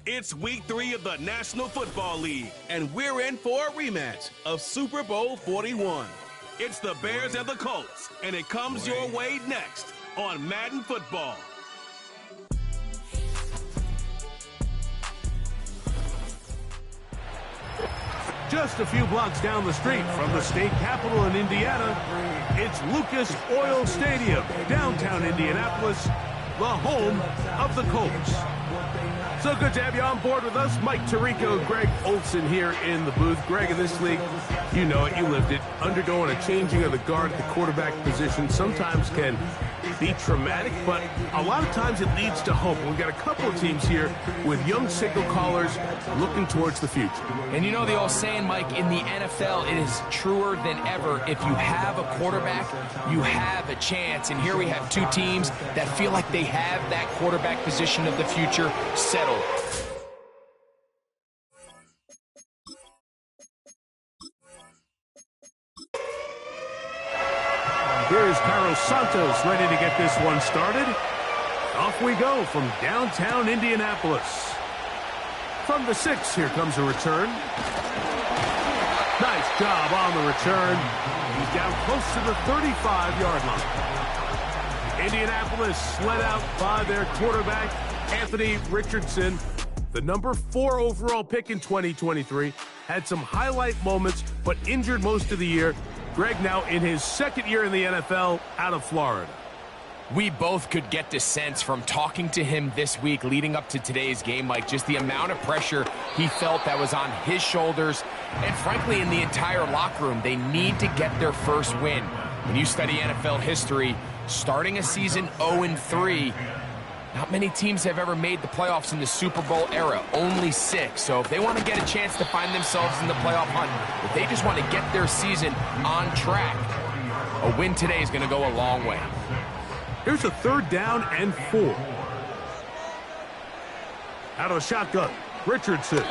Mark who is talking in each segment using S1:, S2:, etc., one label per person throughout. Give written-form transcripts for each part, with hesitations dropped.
S1: It's week 3 of the National Football League, and we're in for a rematch of Super Bowl 41. It's the Bears and the Colts, and it comes your way next on Madden Football.
S2: Just a few blocks down the street from the state capital in Indiana, it's Lucas Oil Stadium, downtown Indianapolis, the home of the Colts. So good to have you on board with us. Mike Tirico, Greg Olson here in the booth. Greg, in this league, you know it, you lived it. Undergoing a changing of the guard at the quarterback position sometimes can be traumatic, but a lot of times it leads to hope. We've got a couple of teams here with young signal callers looking towards the future.
S3: And you know the old saying, Mike, in the NFL, it is truer than ever. If you have a quarterback, you have a chance. And here we have two teams that feel like they have that quarterback position of the future settled.
S2: Here's Carlos Santos ready to get this one started. Off we go from downtown Indianapolis. From the 6, here comes a return. Nice job on the return. He's down close to the 35-yard line. Indianapolis led out by their quarterback, Anthony Richardson, the number 4 overall pick in 2023. Had some highlight moments, but injured most of the year. Greg now in his second year in the NFL out of Florida.
S3: We both could get the sense from talking to him this week leading up to today's game, like just the amount of pressure he felt that was on his shoulders. And frankly, in the entire locker room, they need to get their first win. When you study NFL history, starting a season 0-3, not many teams have ever made the playoffs in the Super Bowl era, only 6. So if they want to get a chance to find themselves in the playoff hunt, if they just want to get their season on track, a win today is going to go a long way.
S2: Here's a 3rd down and 4. Out of the shotgun, Richardson.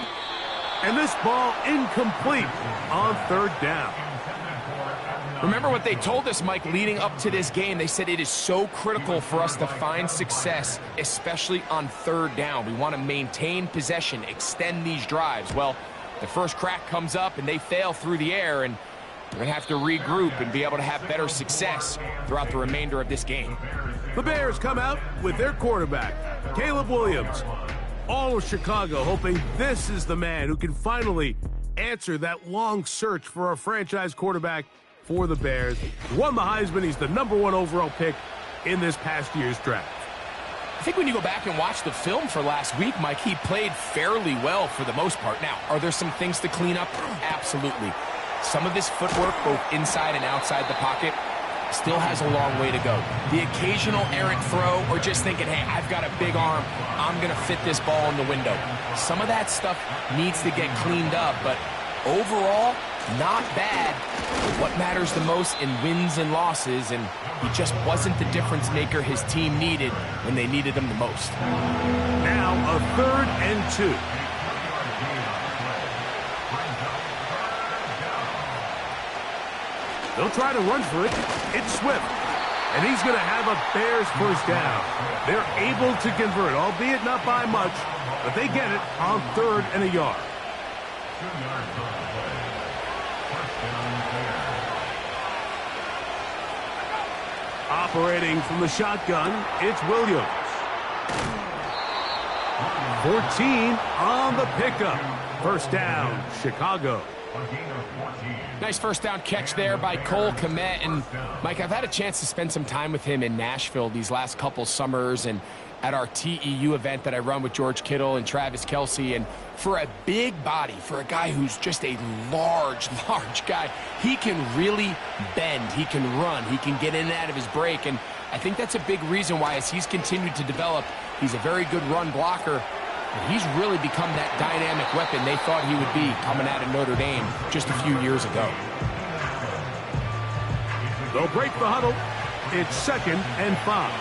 S2: And this ball incomplete on 3rd down.
S3: Remember what they told us, Mike, leading up to this game. They said it is so critical for us to find success, especially on 3rd down. We want to maintain possession, extend these drives. Well, the first crack comes up and they fail through the air, and they're going to have to regroup and be able to have better success throughout the remainder of this game.
S2: The Bears come out with their quarterback, Caleb Williams. All of Chicago hoping this is the man who can finally answer that long search for a franchise quarterback for the Bears. He won the Heisman. He's the number 1 overall pick in this past year's draft.
S3: I think when you go back and watch the film for last week, Mike, he played fairly well for the most part. Now, are there some things to clean up? Absolutely. Some of his footwork, both inside and outside the pocket, still has a long way to go. The occasional errant throw or just thinking, hey, I've got a big arm, I'm going to fit this ball in the window. Some of that stuff needs to get cleaned up, but overall, not bad. What matters the most in wins and losses, and he just wasn't the difference maker his team needed when they needed him the most.
S2: Now a 3rd and 2. They'll try to run for it. It's Swift. And he's going to have a Bears first down. They're able to convert, albeit not by much, but they get it on 3rd and a yard. Operating from the shotgun, it's Williams. 14 on the pickup. First down, Chicago.
S3: Nice first down catch there by Cole Kmet. And, Mike, I've had a chance to spend some time with him in Nashville these last couple summers and at our TEU event that I run with George Kittle and Travis Kelce. And for a big body, for a guy who's just a large guy, he can really bend. He can run. He can get in and out of his break. And I think that's a big reason why, as he's continued to develop, he's a very good run blocker. He's really become that dynamic weapon they thought he would be coming out of Notre Dame just a few years ago.
S2: They'll break the huddle. It's 2nd and 5.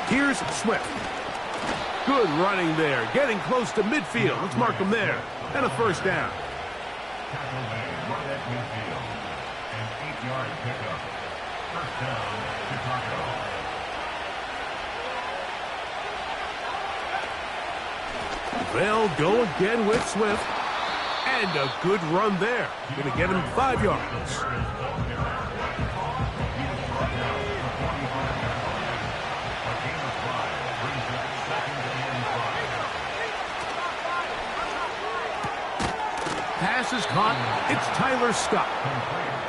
S2: Here's Swift. Good running there. Getting close to midfield. Let's mark him there. And a first down. They'll go again with Swift. And a good run there. Going to get him 5 yards. Pass is caught. It's Tyler Scott.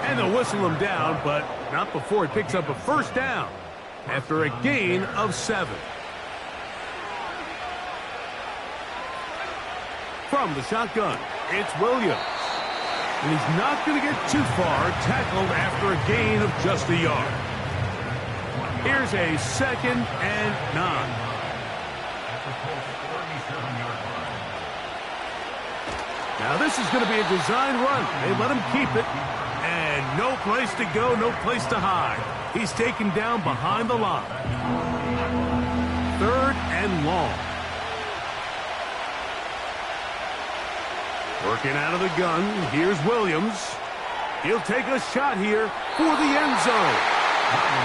S2: And they'll whistle him down, but not before he picks up a first down after a gain of 7. From the shotgun, it's Williams. And he's not going to get too far, tackled after a gain of just a yard. Here's a 2nd and 9. Now this is going to be a design run. They let him keep it. And no place to go, no place to hide. He's taken down behind the line. 3rd and long. Working out of the gun, here's Williams. He'll take a shot here for the end zone.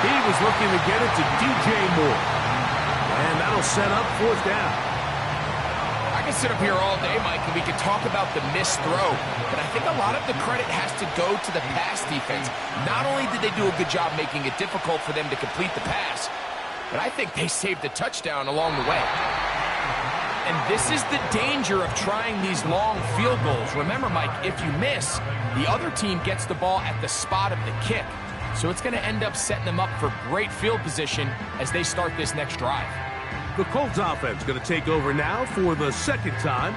S2: He was looking to get it to DJ Moore. And that'll set up 4th down.
S3: I can sit up here all day, Mike, and we can talk about the missed throw, but I think a lot of the credit has to go to the pass defense. Not only did they do a good job making it difficult for them to complete the pass, but I think they saved the touchdown along the way. And this is the danger of trying these long field goals. Remember, Mike, if you miss, the other team gets the ball at the spot of the kick. So it's going to end up setting them up for great field position as they start this next drive.
S2: The Colts offense going to take over now for the 2nd time.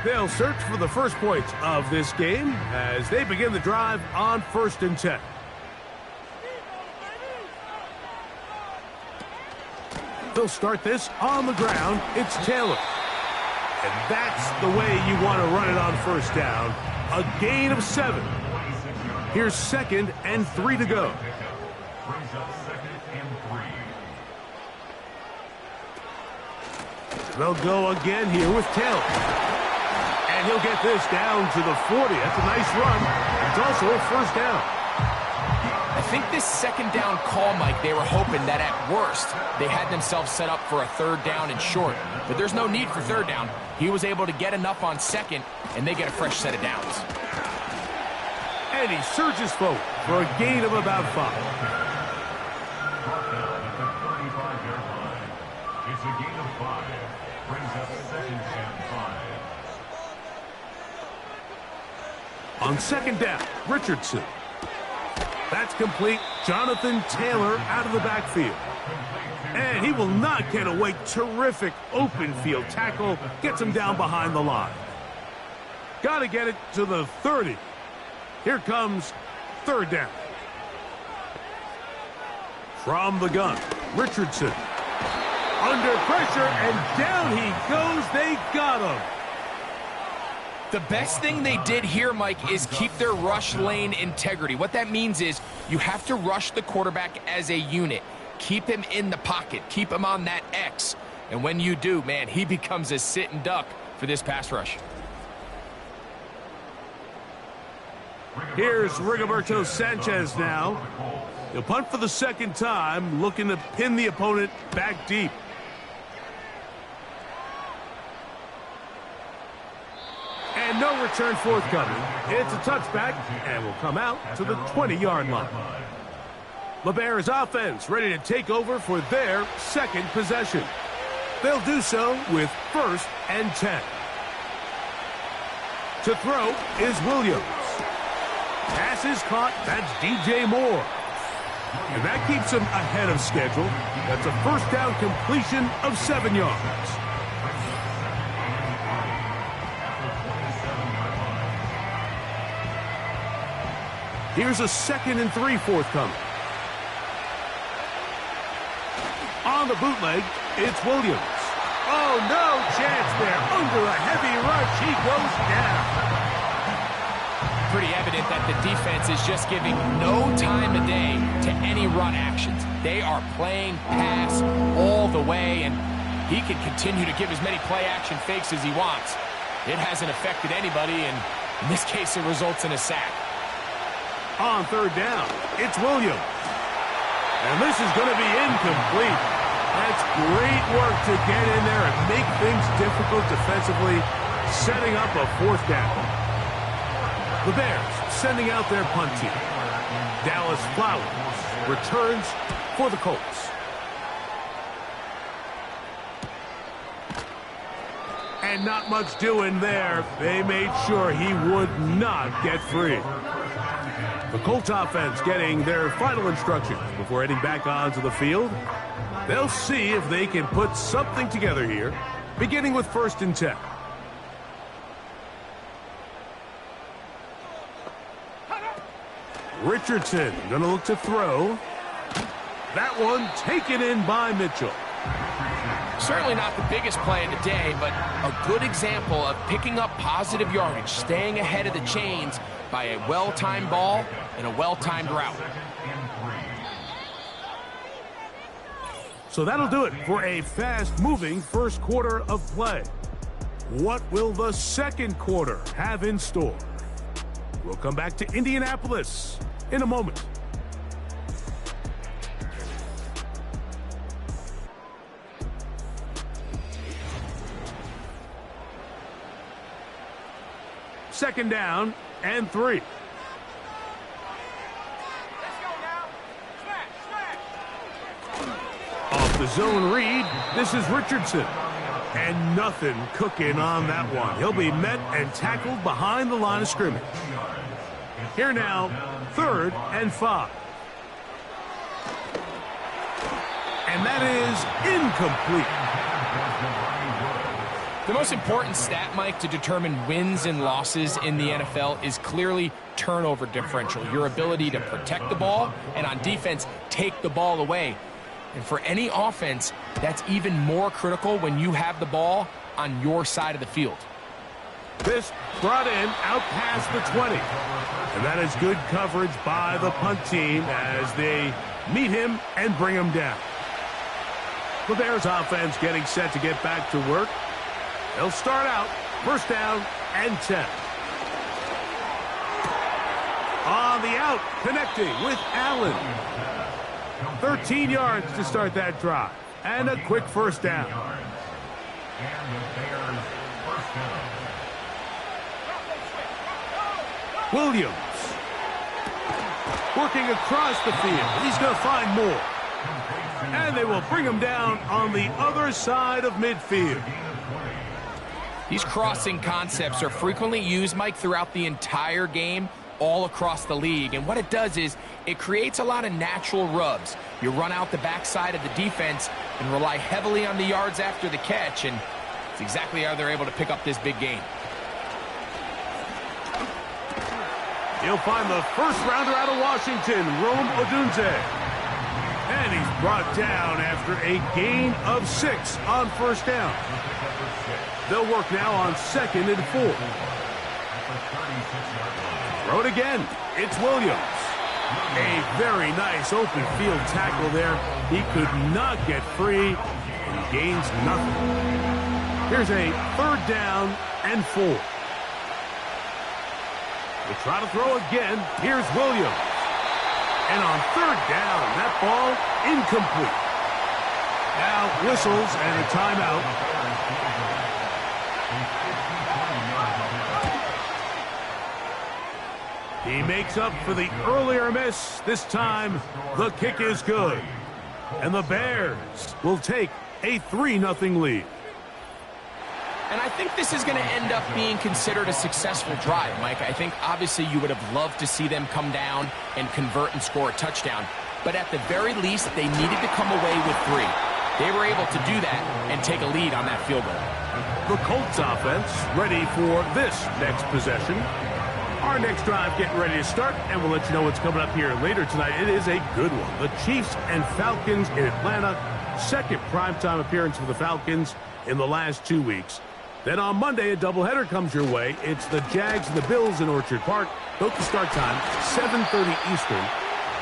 S2: They'll search for the first points of this game as they begin the drive on 1st and 10. They'll start this on the ground. It's Taylor. And that's the way you want to run it on 1st down. A gain of 7. Here's 2nd and 3 to go. They'll go again here with Taylor. And he'll get this down to the 40. That's a nice run. It's also a 1st down.
S3: I think this 2nd down call, Mike, they were hoping that at worst they had themselves set up for a 3rd down and short. But there's no need for 3rd down. He was able to get enough on 2nd, and they get a fresh set of downs.
S2: And he surges forward for a gain of about 5.
S4: It's a gain of 5. Brings up 2nd and 5.
S2: On 2nd down, Richardson. That's complete. Jonathan Taylor out of the backfield. And he will not get away. Terrific open field tackle. Gets him down behind the line. Got to get it to the 30. Here comes 3rd down. From the gun, Richardson. Under pressure, and down he goes. They got him.
S3: The best thing they did here, Mike, is keep their rush lane integrity. What that means is you have to rush the quarterback as a unit. Keep him in the pocket. Keep him on that X. And when you do, man, he becomes a sitting duck for this pass rush.
S2: Here's Rigoberto Sanchez now. He'll punt for the 2nd time, looking to pin the opponent back deep. And no return forthcoming. It's a touchback and will come out to the 20-yard line. LeBear's offense ready to take over for their 2nd possession. They'll do so with 1st and 10. To throw is Williams. Pass is caught. That's DJ Moore. And that keeps him ahead of schedule. That's a 1st down completion of 7 yards. Here's a 2nd and 3 forthcoming. On the bootleg, it's Williams. Oh, no chance there. Under a heavy rush, he goes down.
S3: Pretty evident that the defense is just giving no time of day to any run actions. They are playing pass all the way, and he can continue to give as many play-action fakes as he wants. It hasn't affected anybody, and in this case, it results in a sack.
S2: On 3rd down, it's Williams. And this is going to be incomplete. That's great work to get in there and make things difficult defensively, setting up a fourth down. The Bears sending out their punt team. Dallas Flowers returns for the Colts. And not much doing there. They made sure he would not get free. The Colts offense getting their final instructions before heading back onto the field. They'll see if they can put something together here, beginning with 1st and 10. Richardson going to look to throw. That one taken in by Mitchell.
S3: Certainly not the biggest play of the day, but a good example of picking up positive yardage, staying ahead of the chains by a well-timed ball and a well-timed route.
S2: So that'll do it for a fast-moving first quarter of play. What will the second quarter have in store? We'll come back to Indianapolis in a moment. Second down and 3. Off the zone read, this is Richardson. And nothing cooking on that one. He'll be met and tackled behind the line of scrimmage. Here now, 3rd and 5. And that is incomplete.
S3: The most important stat, Mike, to determine wins and losses in the NFL is clearly turnover differential, your ability to protect the ball and on defense take the ball away. And for any offense, that's even more critical when you have the ball on your side of the field.
S2: This brought in out past the 20. And that is good coverage by the punt team as they meet him and bring him down. The Bears offense getting set to get back to work. They'll start out 1st down and 10. On the out, connecting with Allen. 13 yards to start that drive. And a quick 1st down. Williams. Working across the field. He's going to find more. And they will bring him down on the other side of midfield.
S3: These crossing concepts are frequently used, Mike, throughout the entire game, all across the league. And what it does is it creates a lot of natural rubs. You run out the backside of the defense and rely heavily on the yards after the catch, and it's exactly how they're able to pick up this big gain.
S2: He'll find the first rounder out of Washington, Rome Odunze. And he's brought down after a gain of 6 on 1st down. They'll work now on 2nd and 4. Throw it again. It's Williams. A very nice open field tackle there. He could not get free and gains nothing. Here's a 3rd down and 4. We'll try to throw again. Here's Williams. And on 3rd down, that ball incomplete. Now whistles and a timeout. He makes up for the earlier miss. This time, the kick is good. And the Bears will take a 3-0 lead.
S3: And I think this is going to end up being considered a successful drive, Mike. I think obviously you would have loved to see them come down and convert and score a touchdown. But at the very least, they needed to come away with 3. They were able to do that and take a lead on that field goal.
S2: The Colts offense ready for this next possession. Our next drive getting ready to start, and we'll let you know what's coming up here later tonight. It is a good one. The Chiefs and Falcons in Atlanta. Second primetime appearance for the Falcons in the last 2 weeks. Then on Monday, a doubleheader comes your way. It's the Jags and the Bills in Orchard Park. Both the start time, 7:30 Eastern,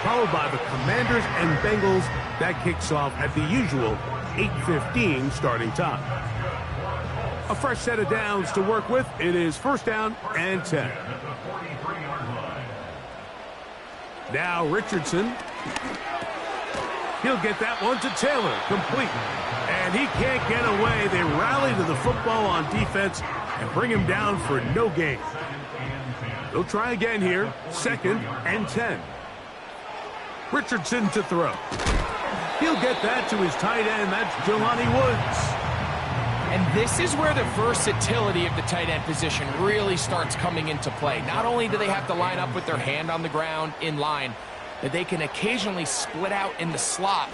S2: followed by the Commanders and Bengals. That kicks off at the usual 8:15 starting time. A fresh set of downs to work with. It is 1st down and 10. Now Richardson He'll get that one to Taylor, complete. And he can't get away. They rally to the football on defense and bring him down for no gain. They'll try again here, 2nd and 10. Richardson to throw. He'll get that to his tight end. That's Jelani Woods.
S3: And this is where the versatility of the tight end position really starts coming into play. Not only do they have to line up with their hand on the ground in line, but they can occasionally split out in the slot.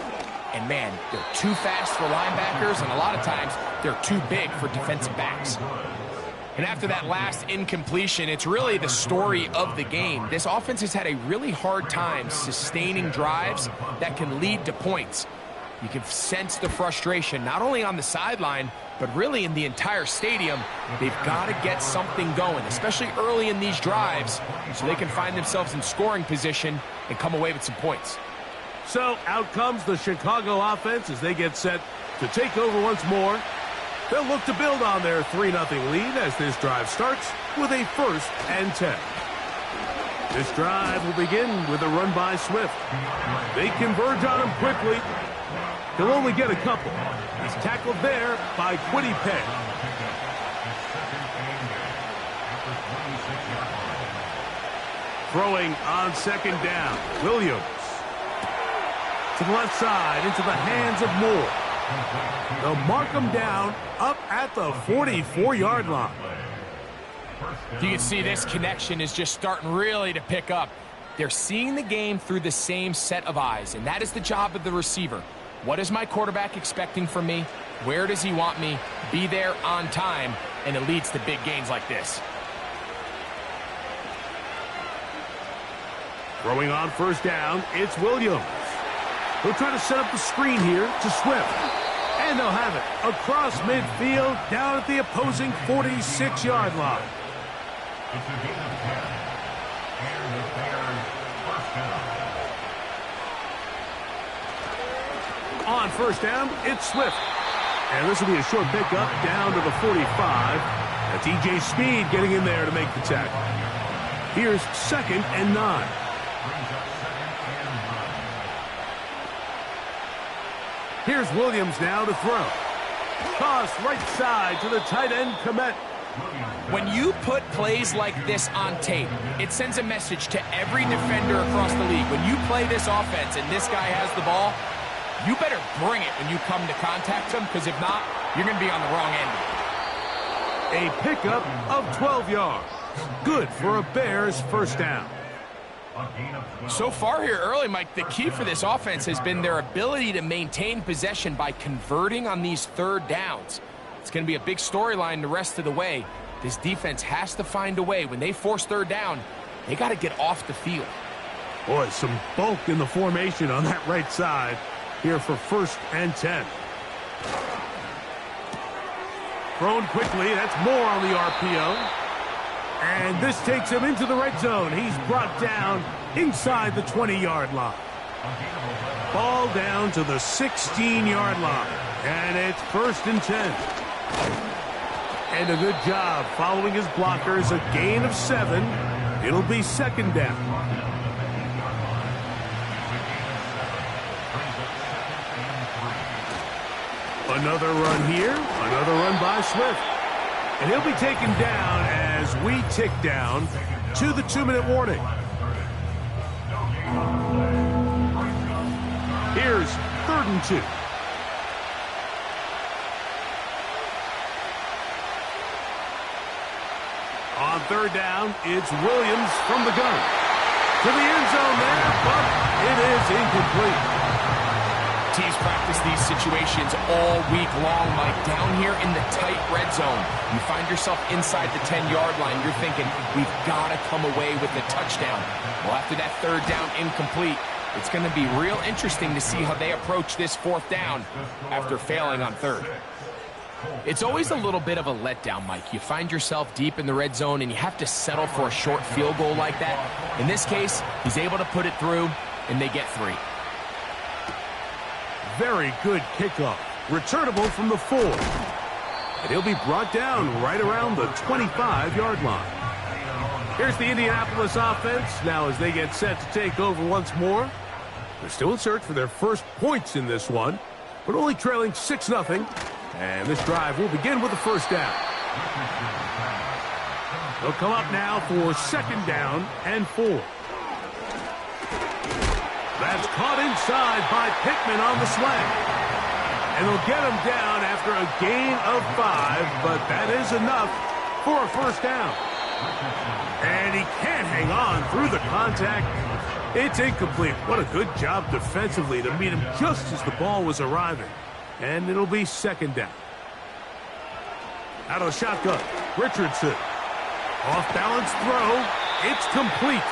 S3: And man, they're too fast for linebackers, and a lot of times they're too big for defensive backs. And after that last incompletion, it's really the story of the game. This offense has had a really hard time sustaining drives that can lead to points. You can sense the frustration, not only on the sideline, but really in the entire stadium. They've got to get something going, especially early in these drives, so they can find themselves in scoring position and come away with some points.
S2: So out comes the Chicago offense as they get set to take over once more. They'll look to build on their 3-0 lead as this drive starts with a 1st and 10. This drive will begin with a run by Swift. They converge on him quickly. He'll only get a couple. He's tackled there by Kwity Paye. Throwing on 2nd down, Williams. To the left side, into the hands of Moore. They'll mark him down up at the 44-yard line.
S3: You can see this connection is just starting really to pick up. They're seeing the game through the same set of eyes, and that is the job of the receiver. What is my quarterback expecting from me? Where does he want me? Be there on time, and it leads to big gains like this.
S2: Throwing on 1st down, it's Williams. He'll try to set up the screen here to Swift. And they'll have it across midfield down at the opposing 46-yard line.
S4: It's a gain of 10. And the Bears first down.
S2: On 1st down, it's Swift. And this will be a short pickup down to the 45. That's E.J. Speed getting in there to make the tackle. Here's 2nd and 9. Here's Williams now to throw. Toss right side to the tight end, Komet.
S3: When you put plays like this on tape, it sends a message to every defender across the league. When you play this offense and this guy has the ball, you better bring it when you come to contact him, because if not, you're going to be on the wrong end of
S2: A
S3: it.
S2: pickup of 12 yards. Good for a Bears 1st down.
S3: So far here early, Mike, the key for this offense has been their ability to maintain possession by converting on these 3rd downs. It's going to be a big storyline the rest of the way. This defense has to find a way. When they force 3rd down, they got to get off the field.
S2: Boy, some bulk in the formation on that right side here for 1st and 10. Thrown quickly. That's Moore on the RPO. And this takes him into the red zone. He's brought down inside the 20-yard line. Ball down to the 16-yard line. And it's 1st and 10. And a good job following his blockers. A gain of 7. It'll be 2nd down. Another run here. Another run by Swift. And he'll be taken down as we tick down to the 2-minute warning. Here's 3rd and 2. On 3rd down, it's Williams from the gun. To the end zone there, but it is incomplete.
S3: Teams practice these situations all week long, Mike. Down here in the tight red zone, you find yourself inside the 10-yard line. You're thinking, we've got to come away with a touchdown. Well, after that 3rd down incomplete, it's going to be real interesting to see how they approach this 4th down after failing on 3rd. It's always a little bit of a letdown, Mike. You find yourself deep in the red zone, and you have to settle for a short field goal like that. In this case, he's able to put it through, and they get 3.
S2: Very good kickoff. Returnable from the 4. And he'll be brought down right around the 25-yard line. Here's the Indianapolis offense now as they get set to take over once more. They're still in search for their first points in this one, but only trailing 6-0. And this drive will begin with a first down. They'll come up now for 2nd down and 4. That's caught inside by Pittman on the slant. And they'll get him down after a gain of 5, but that is enough for a first down. And he can't hang on through the contact. It's incomplete. What a good job defensively to meet him just as the ball was arriving. And it'll be 2nd down. Out of the shotgun, Richardson. Off-balance throw. It's complete.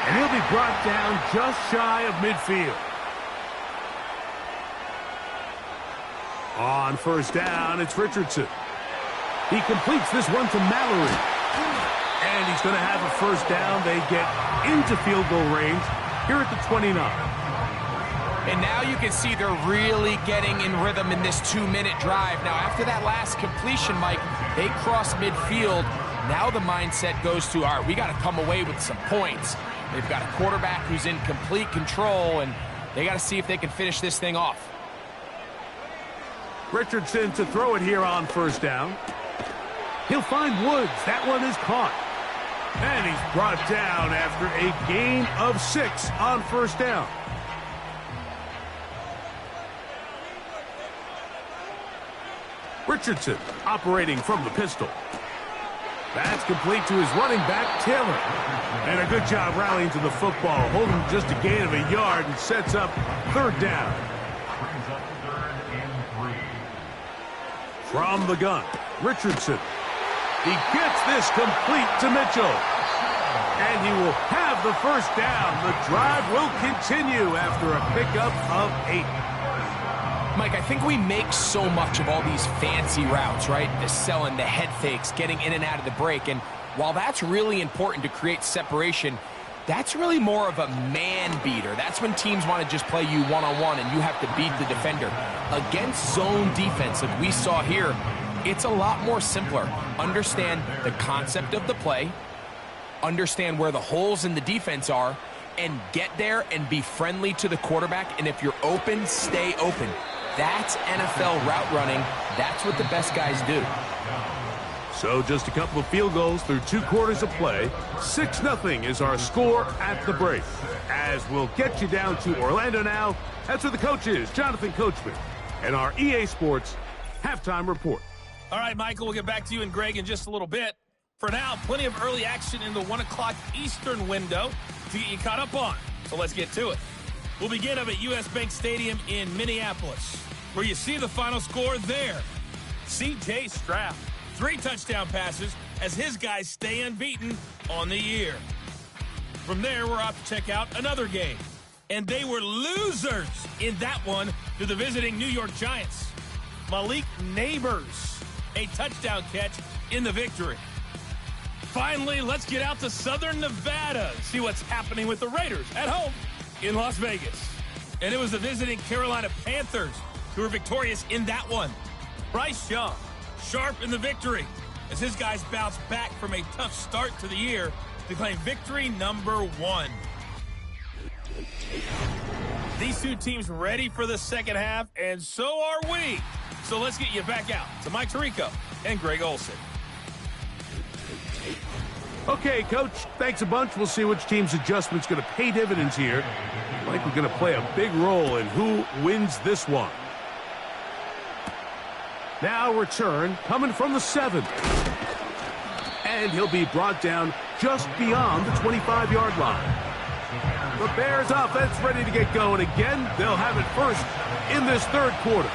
S2: And he'll be brought down just shy of midfield. On first down, it's Richardson. He completes this one to Mallory. And he's going to have a first down. They get into field goal range here at the 29.
S3: And now you can see they're really getting in rhythm in this 2-minute drive. Now, after that last completion, Mike, they cross midfield. Now the mindset goes to, all right, we got to come away with some points. They've got a quarterback who's in complete control, and they got to see if they can finish this thing off.
S2: Richardson to throw it here on first down. He'll find Woods. That one is caught. And he's brought down after a gain of 6 on first down. Richardson operating from the pistol. That's complete to his running back, Taylor. And a good job rallying to the football, holding just a gain of a yard and sets up 3rd down.
S4: Brings up 3rd and 3.
S2: From the gun, Richardson. He gets this complete to Mitchell. And he will have the first down. The drive will continue after a pickup of 8.
S3: Mike, I think we make so much of all these fancy routes, right? The selling, the head fakes, getting in and out of the break. And while that's really important to create separation, that's really more of a man beater. That's when teams want to just play you one-on-one and you have to beat the defender. Against zone defense, like we saw here, it's a lot more simpler. Understand the concept of the play, understand where the holes in the defense are, and get there and be friendly to the quarterback. And if you're open, stay open. That's NFL route running. That's what the best guys do.
S2: So just a couple of field goals through 2 quarters of play. 6-0 is our score at the break. As we'll get you down to Orlando now. That's where the coach is, Jonathan Coachman, and our EA Sports halftime report.
S5: All right, Michael, we'll get back to you and Greg in just a little bit. For now, plenty of early action in the 1 o'clock Eastern window to get you caught up on. So let's get to it. We'll begin up at U.S. Bank Stadium in Minneapolis, where you see the final score there. C.J. Stroud, 3 touchdown passes as his guys stay unbeaten on the year. From there, we're off to check out another game. And they were losers in that one to the visiting New York Giants. Malik Neighbors, a touchdown catch in the victory. Finally, let's get out to Southern Nevada and see what's happening with the Raiders at home in Las Vegas. And it was the visiting Carolina Panthers who were victorious in that one. Bryce Young, sharp in the victory as his guys bounce back from a tough start to the year to claim victory number 1. These 2 teams ready for the second half, and so are we. So let's get you back out to Mike Tirico and Greg Olson.
S2: Okay, Coach, thanks a bunch. We'll see which team's adjustment's going to pay dividends here. I think we're going to play a big role in who wins this one. Now return coming from the 7. And he'll be brought down just beyond the 25-yard line. The Bears offense ready to get going again. They'll have it first in this 3rd quarter.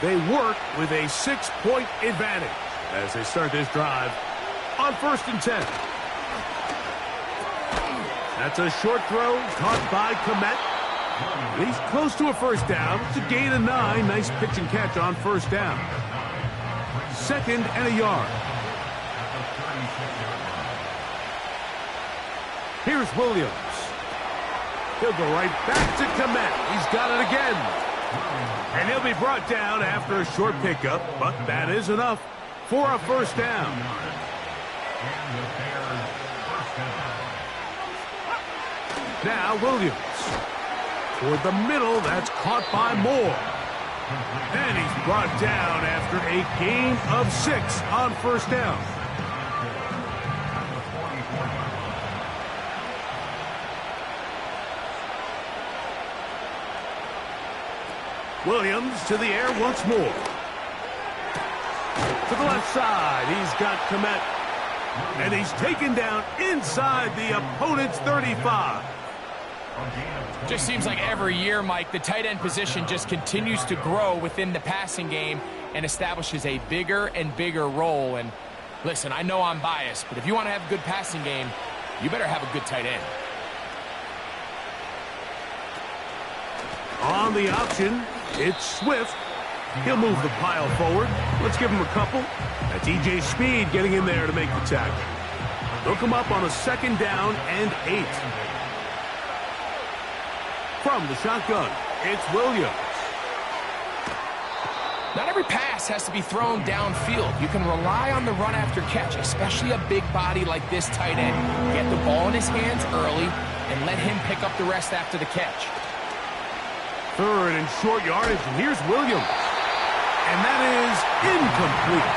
S2: They work with a 6-point advantage as they start this drive on 1st and 10. That's a short throw caught by Komet. He's close to a first down. It's a gain of 9. Nice pitch and catch on first down. 2nd and a yard. Here's Williams. He'll go right back to Komet. He's got it again. And he'll be brought down after a short pickup, but that is enough for a first down. Now Williams. Toward the middle, that's caught by Moore. And he's brought down after a gain of 6 on first down. Williams to the air once more. To the left side, he's got Komet. And he's taken down inside the opponent's 35.
S3: Just seems like every year, Mike, the tight end position just continues to grow within the passing game and establishes a bigger and bigger role. And listen, I know I'm biased, but if you want to have a good passing game, you better have a good tight end.
S2: On the option, it's Swift. He'll move the pile forward. Let's give him a couple. That's E.J. Speed getting in there to make the tackle. They'll come up on a 2nd down and 8. From the shotgun, it's Williams.
S3: Not every pass has to be thrown downfield. You can rely on the run after catch, especially a big body like this tight end. Get the ball in his hands early and let him pick up the rest after the catch.
S2: 3rd and short yardage, and here's Williams. And that is incomplete.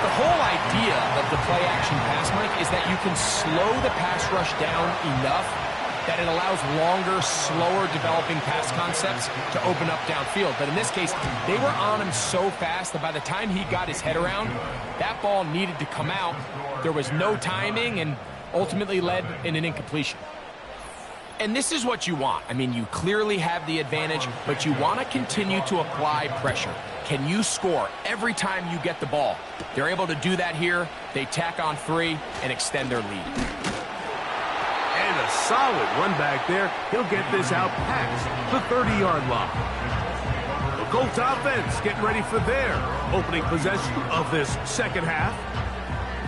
S3: The whole idea of the play-action pass, Mike, is that you can slow the pass rush down enough that it allows longer, slower developing pass concepts to open up downfield. But in this case, they were on him so fast that by the time he got his head around, that ball needed to come out. There was no timing and ultimately led in an incompletion. And this is what you want. I mean, you clearly have the advantage, but you want to continue to apply pressure. Can you score every time you get the ball? They're able to do that here. They tack on 3 and extend their lead.
S2: And a solid run back there. He'll get this out past the 30-yard line. The Colts offense getting ready for their opening possession of this second half.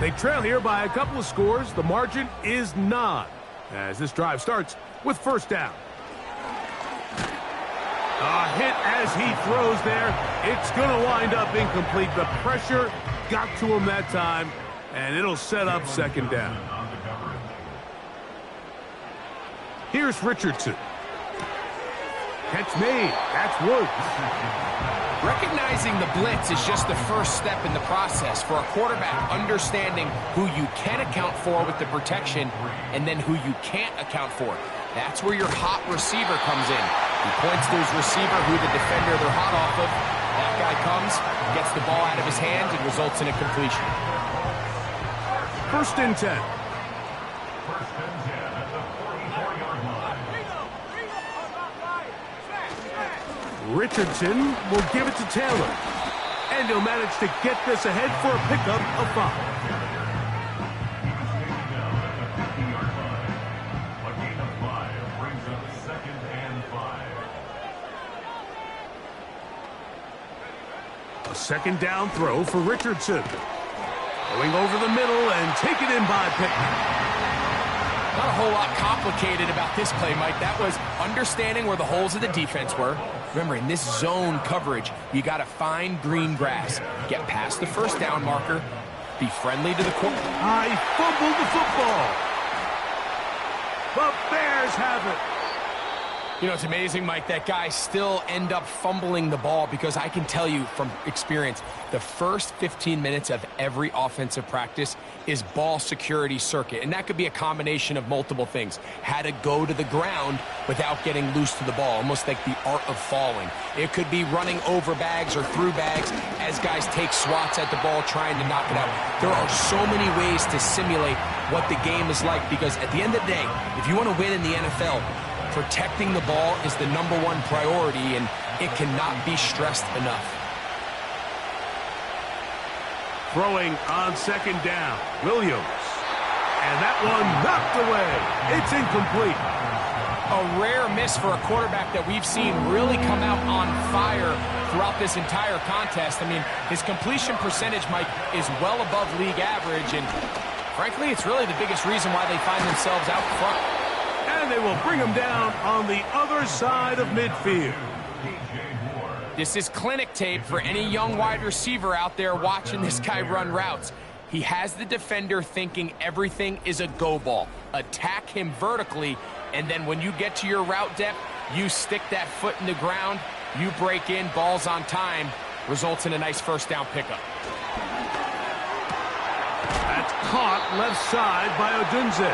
S2: They trail here by a couple of scores. The margin is 9 as this drive starts with first down. A hit as he throws there. It's going to wind up incomplete. The pressure got to him that time, and it'll set up second down. Here's Richardson. Catch made. That's Woods.
S3: Recognizing the blitz is just the first step in the process for a quarterback, understanding who you can account for with the protection and then who you can't account for. That's where your hot receiver comes in. He points to his receiver, who the defender they're hot off of. That guy comes, gets the ball out of his hands, and results in a completion.
S2: 1st and 10. Richardson will give it to Taylor. And he'll manage to get this ahead for a pickup of 5. A 2nd down throw for Richardson. Going over the middle and taken in by Pittman.
S3: Not a whole lot complicated about this play, Mike. That was understanding where the holes of the defense were. Remember, in this zone coverage, you got to find green grass. Get past the first down marker. Be friendly to the quarterback.
S2: I fumbled the football. The Bears have it.
S3: You know, it's amazing, Mike, that guys still end up fumbling the ball, because I can tell you from experience, the first 15 minutes of every offensive practice is ball security circuit. And that could be a combination of multiple things. How to go to the ground without getting loose to the ball, almost like the art of falling. It could be running over bags or through bags as guys take swats at the ball trying to knock it out. There are so many ways to simulate what the game is like, because at the end of the day, if you want to win in the NFL, protecting the ball is the #1 priority, and it cannot be stressed enough.
S2: Throwing on 2nd down, Williams. And that one knocked away. It's incomplete.
S3: A rare miss for a quarterback that we've seen really come out on fire throughout this entire contest. I mean, his completion percentage, Mike, is well above league average, and frankly, it's really the biggest reason why they find themselves out front.
S2: And they will bring him down on the other side of midfield.
S3: This is clinic tape for any young wide receiver out there watching this guy run routes. He has the defender thinking everything is a go ball. Attack him vertically, and then when you get to your route depth, You stick that foot in the ground, you break in, ball's on time, results in a nice first down pickup.
S2: That's caught left side by Odunze.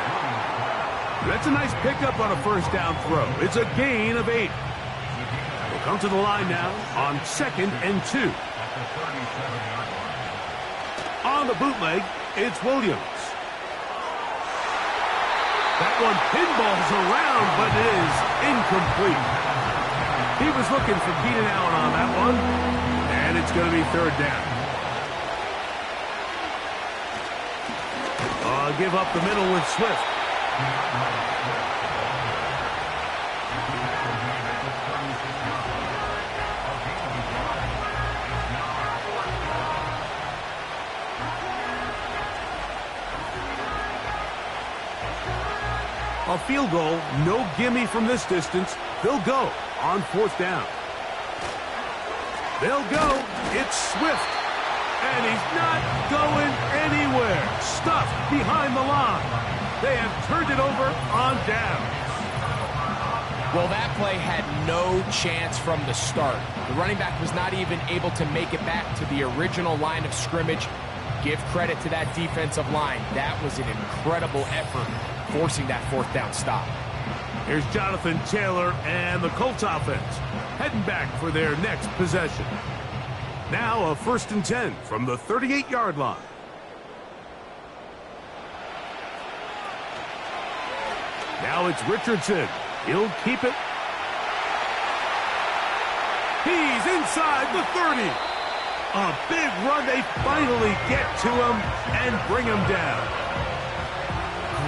S2: That's a nice pickup on a first down throw. It's a gain of 8. We'll come to the line now on 2nd and 2. On the bootleg, it's Williams. That one pinballs around, but it is incomplete. He was looking for Keenan Allen on that one, and it's going to be 3rd down. Give up the middle with Swift. A field goal, no gimme from this distance. They'll go on 4th down. They'll go. It's Swift. And he's not going anywhere. Stuffed behind the line. They have turned it over on down.
S3: Well, that play had no chance from the start. The running back was not even able to make it back to the original line of scrimmage. Give credit to that defensive line. That was an incredible effort, forcing that 4th down stop.
S2: Here's Jonathan Taylor and the Colts offense heading back for their next possession. Now a 1st and 10 from the 38-yard line. Now it's Richardson. He'll keep it. He's inside the 30. A big run. They finally get to him and bring him down.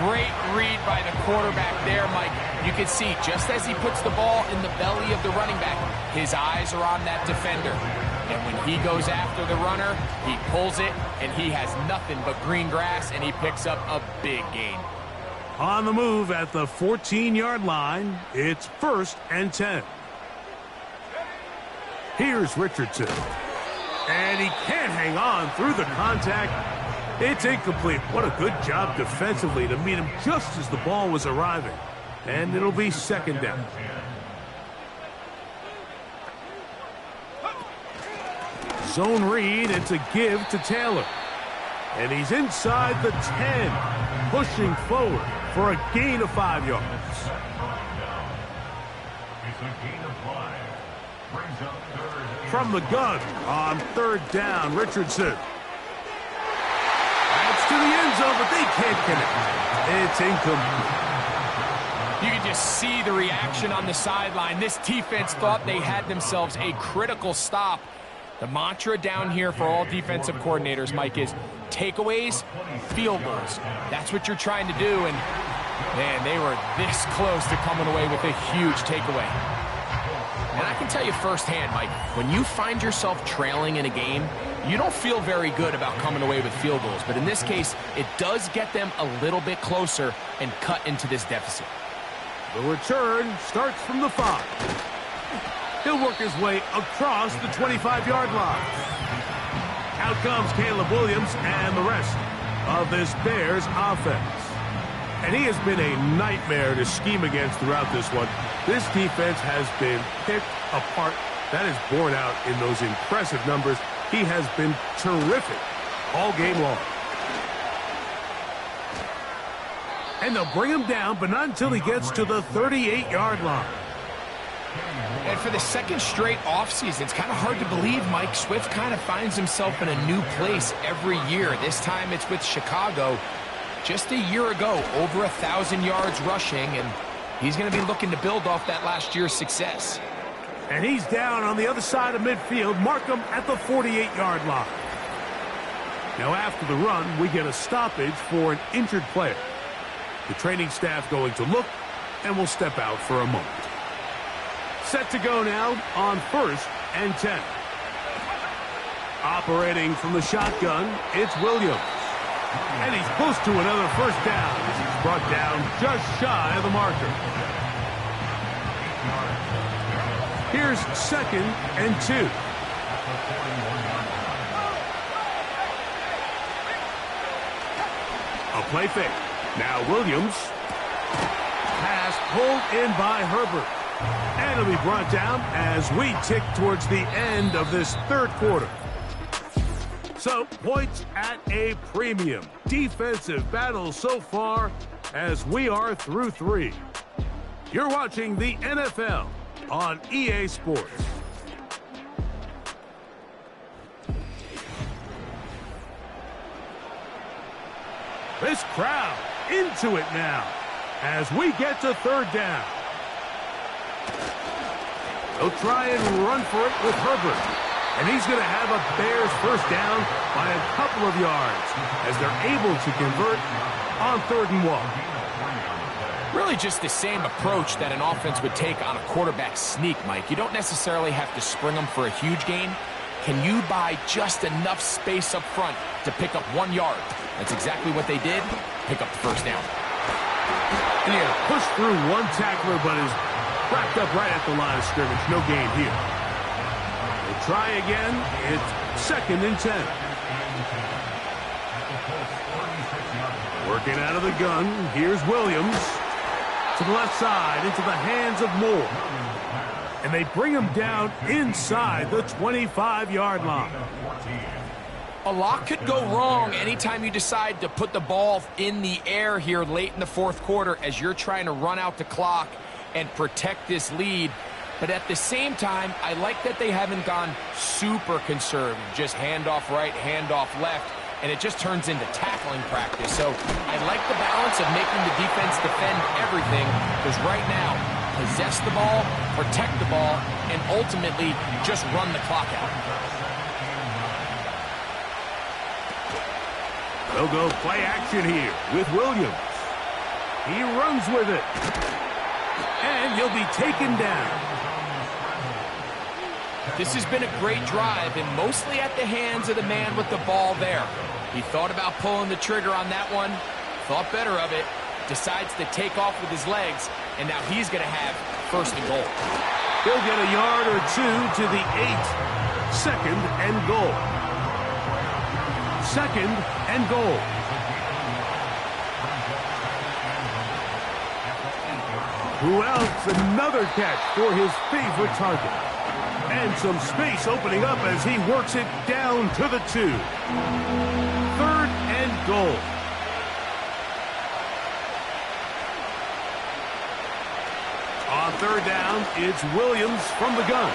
S3: Great read by the quarterback there, Mike. You can see just as he puts the ball in the belly of the running back, his eyes are on that defender. And when he goes after the runner, he pulls it, and he has nothing but green grass, and he picks up a big gain.
S2: On the move at the 14-yard line, it's 1st and 10. Here's Richardson. And he can't hang on through the contact. It's incomplete. What a good job defensively to meet him just as the ball was arriving. And it'll be 2nd down. Zone read, it's a give to Taylor. And he's inside the 10, pushing forward for a gain of 5 yards. From the gun on 3rd down, Richardson. That's to the end zone, but they can't connect. It's incomplete.
S3: You can just see the reaction on the sideline. This defense thought they had themselves a critical stop. The mantra down here for all defensive coordinators, Mike, is takeaways, field goals. That's what you're trying to do, and, man, they were this close to coming away with a huge takeaway. And I can tell you firsthand, Mike, when you find yourself trailing in a game, you don't feel very good about coming away with field goals. But in this case, it does get them a little bit closer and cut into this deficit.
S2: The return starts from the 5. He'll work his way across the 25-yard line. Out comes Caleb Williams and the rest of this Bears offense. And he has been a nightmare to scheme against throughout this one. This defense has been picked apart. That is borne out in those impressive numbers. He has been terrific all game long. And they'll bring him down, but not until he gets to the 38-yard line.
S3: And for the 2nd straight offseason, it's kind of hard to believe Mike Swift kind of finds himself in a new place every year. This time it's with Chicago. Just a year ago, over 1,000 yards rushing, and he's going to be looking to build off that last year's success.
S2: And he's down on the other side of midfield. Mark him at the 48-yard line. Now after the run, we get a stoppage for an injured player. The training staff going to look, and will step out for a moment. Set to go now on 1st and 10. Operating from the shotgun, it's Williams. And he's close to another first down as he's brought down just shy of the marker. Here's 2nd and 2. A play fake. Now Williams. Pass pulled in by Herbert. And it'll be brought down as we tick towards the end of this third quarter. So, points at a premium. Defensive battle so far as we are through 3. You're watching the NFL on EA Sports. This crowd into it now as we get to third down. They'll try and run for it with Herbert. And he's going to have a Bears first down by a couple of yards as they're able to convert on 3rd and 1.
S3: Really just the same approach that an offense would take on a quarterback sneak, Mike. You don't necessarily have to spring them for a huge gain. Can you buy just enough space up front to pick up 1 yard? That's exactly what they did. Pick up the first down.
S2: And he pushed through one tackler, but is wrapped up right at the line of scrimmage. No gain here. They try again. It's 2nd and 10. Working out of the gun. Here's Williams. To the left side, into the hands of Moore. And they bring him down inside the 25-yard line.
S3: A lot could go wrong anytime you decide to put the ball in the air here late in the 4th quarter as you're trying to run out the clock and protect this lead. But at the same time, I like that they haven't gone super conservative. Just handoff right, handoff left, and it just turns into tackling practice. So I like the balance of making the defense defend everything, because right now, possess the ball, protect the ball, and ultimately just run the clock out.
S2: They'll go play action here with Williams. He runs with it. And he'll be taken down.
S3: This has been a great drive, and mostly at the hands of the man with the ball there. He thought about pulling the trigger on that one, thought better of it, decides to take off with his legs, and now he's going to have 1st and goal.
S2: He'll get a yard or 2 to the 8. 2nd and goal. 2nd and goal. Who else? Another catch for his favorite target. And some space opening up as he works it down to the 2. 3rd and goal. On 3rd down, it's Williams from the gun.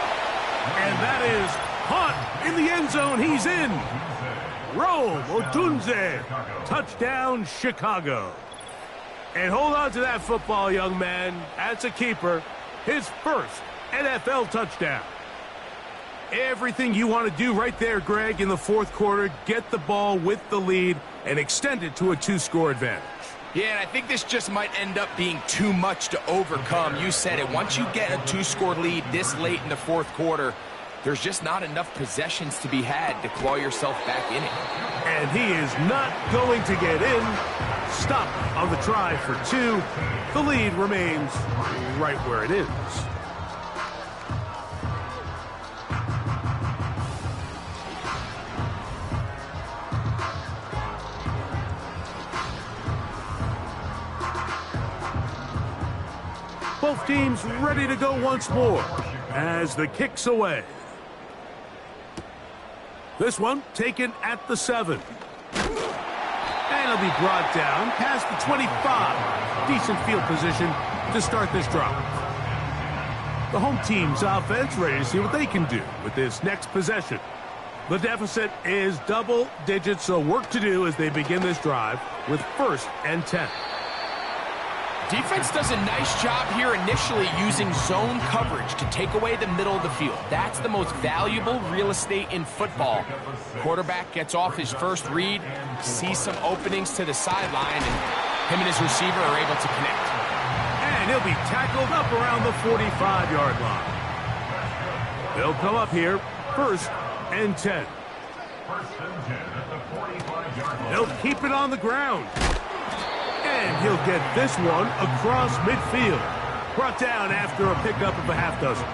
S2: And that is caught in the end zone. He's in. Rome Odunze. Touchdown, Chicago. And hold on to that football, young man. That's a keeper. His first NFL touchdown. Everything you want to do right there, Greg, in the 4th quarter. Get the ball with the lead and extend it to a 2-score advantage.
S3: Yeah, and I think this just might end up being too much to overcome. You said it. Once you get a 2-score lead this late in the 4th quarter, there's just not enough possessions to be had to claw yourself back in it.
S2: And he is not going to get in. Stop on the try for 2. The lead remains right where it is. Both teams ready to go once more as the kick's away. This one taken at the 7. And it'll be brought down past the 25. Decent field position to start this drive. The home team's offense ready to see what they can do with this next possession. The deficit is double digits, so work to do as they begin this drive with 1st and 10.
S3: Defense does a nice job here initially using zone coverage to take away the middle of the field. That's the most valuable real estate in football. Quarterback gets off his first read, sees some openings to the sideline, and him and his receiver are able to connect.
S2: And he'll be tackled up around the 45-yard line. They'll come up here, 1st and 10. They'll keep it on the ground. And he'll get this one across midfield. Brought down after a pickup of a half dozen.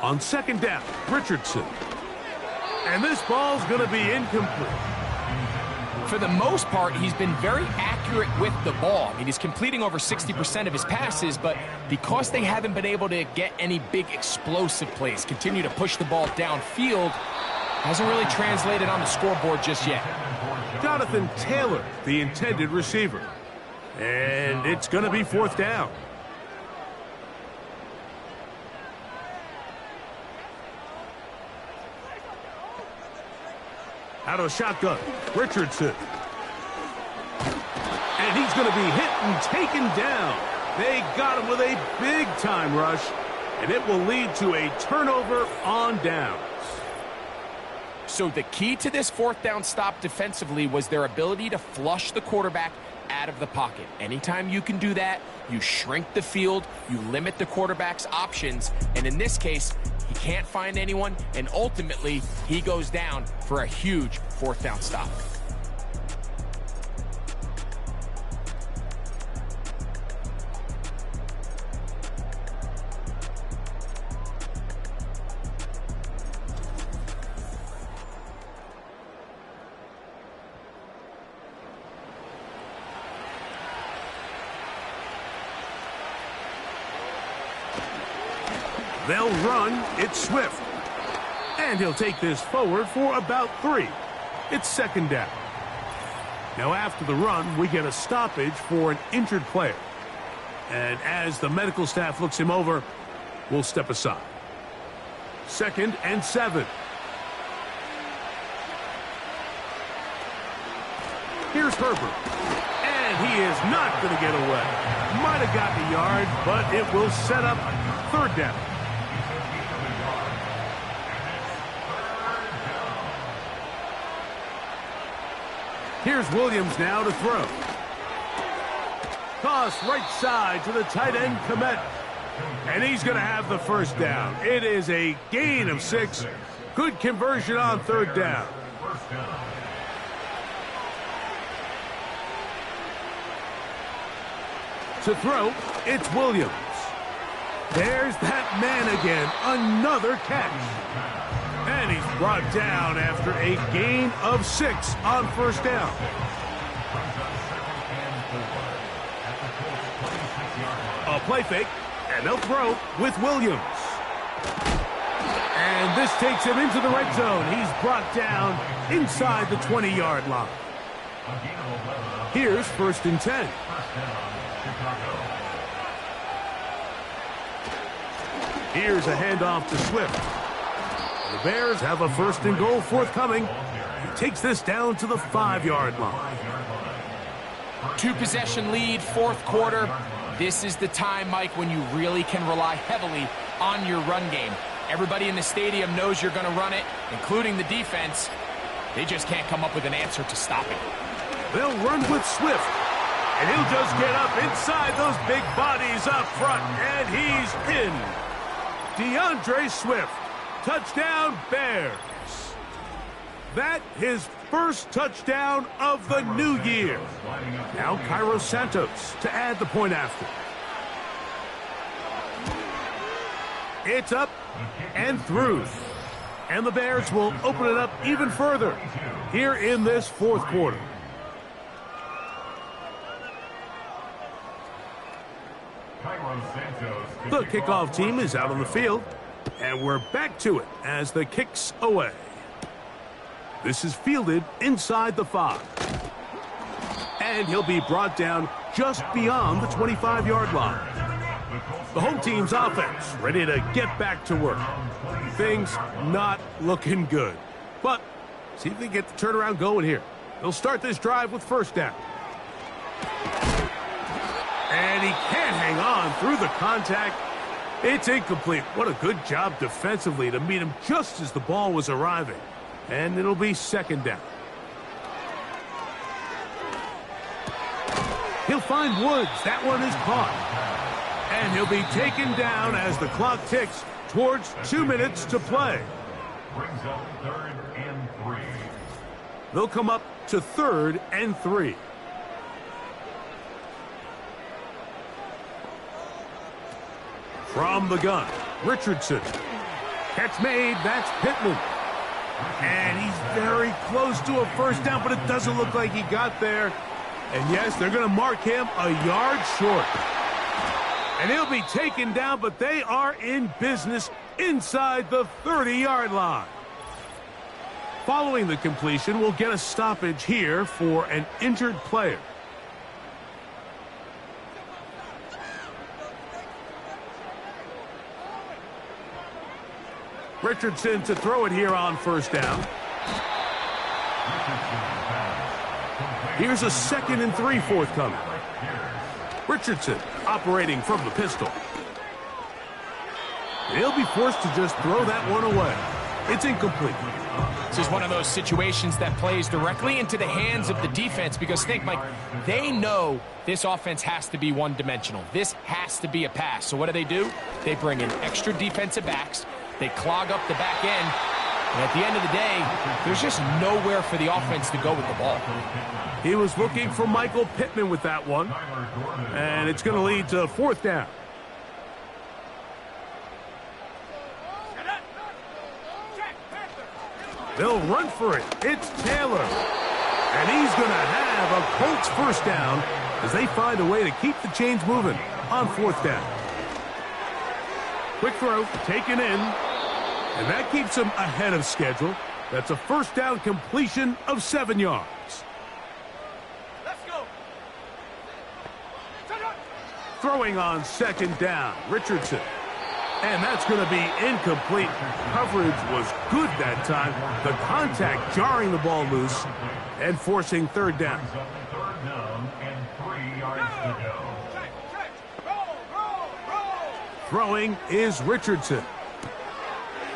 S2: On 2nd down, Richardson. And this ball's going to be incomplete.
S3: For the most part, he's been very accurate with the ball. I mean, he's completing over 60% of his passes, but because they haven't been able to get any big explosive plays, continue to push the ball downfield, hasn't really translated on the scoreboard just yet.
S2: Jonathan Taylor, the intended receiver. And it's going to be 4th down. Out of shotgun, Richardson. And he's going to be hit and taken down. They got him with a big-time rush, and it will lead to a turnover on downs.
S3: So the key to this 4th down stop defensively was their ability to flush the quarterback out of the pocket. Anytime you can do that, you shrink the field, you limit the quarterback's options, and in this case, he can't find anyone, and ultimately, he goes down for a huge 4th down stop.
S2: They'll run. It's Swift. And he'll take this forward for about 3. It's 2nd down. Now after the run, we get a stoppage for an injured player. And as the medical staff looks him over, we'll step aside. 2nd and 7. Here's Herbert. And he is not going to get away. Might have gotten a yard, but it will set up 3rd down. Here's Williams now to throw. Toss right side to the tight end, Komet. And he's going to have the 1st down. It is a gain of 6. Good conversion on 3rd down. To throw, it's Williams. There's that man again. Another catch. And he's brought down after a gain of 6 on 1st down. A play fake, and they'll throw with Williams. And this takes him into the red zone. He's brought down inside the 20-yard line. Here's 1st and 10. Here's a handoff to Swift. The Bears have a 1st and goal forthcoming. He takes this down to the 5-yard line.
S3: 2-possession lead, 4th quarter. This is the time, Mike, when you really can rely heavily on your run game. Everybody in the stadium knows you're going to run it, including the defense. They just can't come up with an answer to stop it.
S2: They'll run with Swift. And he'll just get up inside those big bodies up front. And he's in. DeAndre Swift. Touchdown, Bears. That his 1st touchdown of the new year. Now Cairo Santos to add the point after. It's up and through. And the Bears will open it up even further here in this 4th quarter. The kickoff team is out on the field. And we're back to it as the kick's away. This is fielded inside the 5. And he'll be brought down just beyond the 25-yard line. The home team's offense ready to get back to work. Things not looking good. But see if they get the turnaround going here. They'll start this drive with 1st down. And he can't hang on through the contact. It's incomplete. What a good job defensively to meet him just as the ball was arriving. And it'll be 2nd down. He'll find Woods. That one is caught. And he'll be taken down as the clock ticks towards 2 minutes to play.
S4: Brings up 3rd and 3.
S2: They'll come up to 3rd and 3. From the gun, Richardson. Catch made, that's Pittman. And he's very close to a first down, but it doesn't look like he got there. And yes, they're going to mark him a yard short. And he'll be taken down, but they are in business inside the 30-yard line. Following the completion, we'll get a stoppage here for an injured player. Richardson to throw it here on first down. Here's a 2nd and 3 forthcoming. Richardson operating from the pistol. He'll be forced to just throw that one away. It's incomplete.
S3: This is one of those situations that plays directly into the hands of the defense because think, Mike, they know this offense has to be one-dimensional. This has to be a pass. So what do? They bring in extra defensive backs. They clog up the back end. And at the end of the day, there's just nowhere for the offense to go with the ball.
S2: He was looking for Michael Pittman with that one. And it's going to lead to 4th down. They'll run for it. It's Taylor. And he's going to have a Colts first down as they find a way to keep the chains moving on 4th down. Quick throw, taken in. And that keeps him ahead of schedule. That's a first down completion of 7 yards.
S5: Let's go.
S2: Throwing on 2nd down, Richardson. And that's going to be incomplete. Coverage was good that time. The contact jarring the ball loose and forcing 3rd down.
S4: 3rd down and 3 yards to go.
S2: Throwing is Richardson.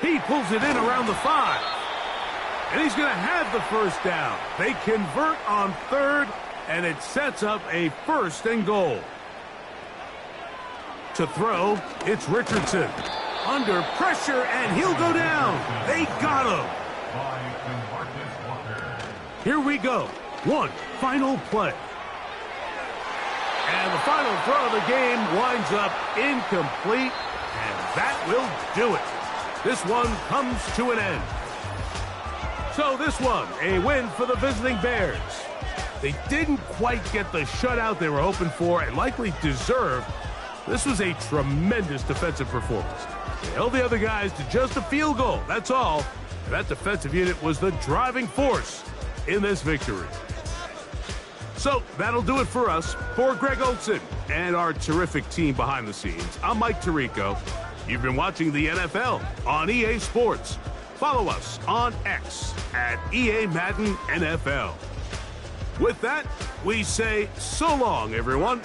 S2: He pulls it in around the 5. And he's going to have the first down. They convert on 3rd, and it sets up a 1st and goal. To throw, it's Richardson. Under pressure, and he'll go down. They got him. Here we go. One final play. And the final throw of the game winds up incomplete, and that will do it. This one comes to an end. So this one, a win for the visiting Bears. They didn't quite get the shutout they were hoping for and likely deserved. This was a tremendous defensive performance. They held the other guys to just a field goal, that's all. And that defensive unit was the driving force in this victory. So that'll do it for us. For Greg Olson and our terrific team behind the scenes, I'm Mike Tirico. You've been watching the NFL on EA Sports. Follow us on X at EA Madden NFL. With that, we say so long, everyone.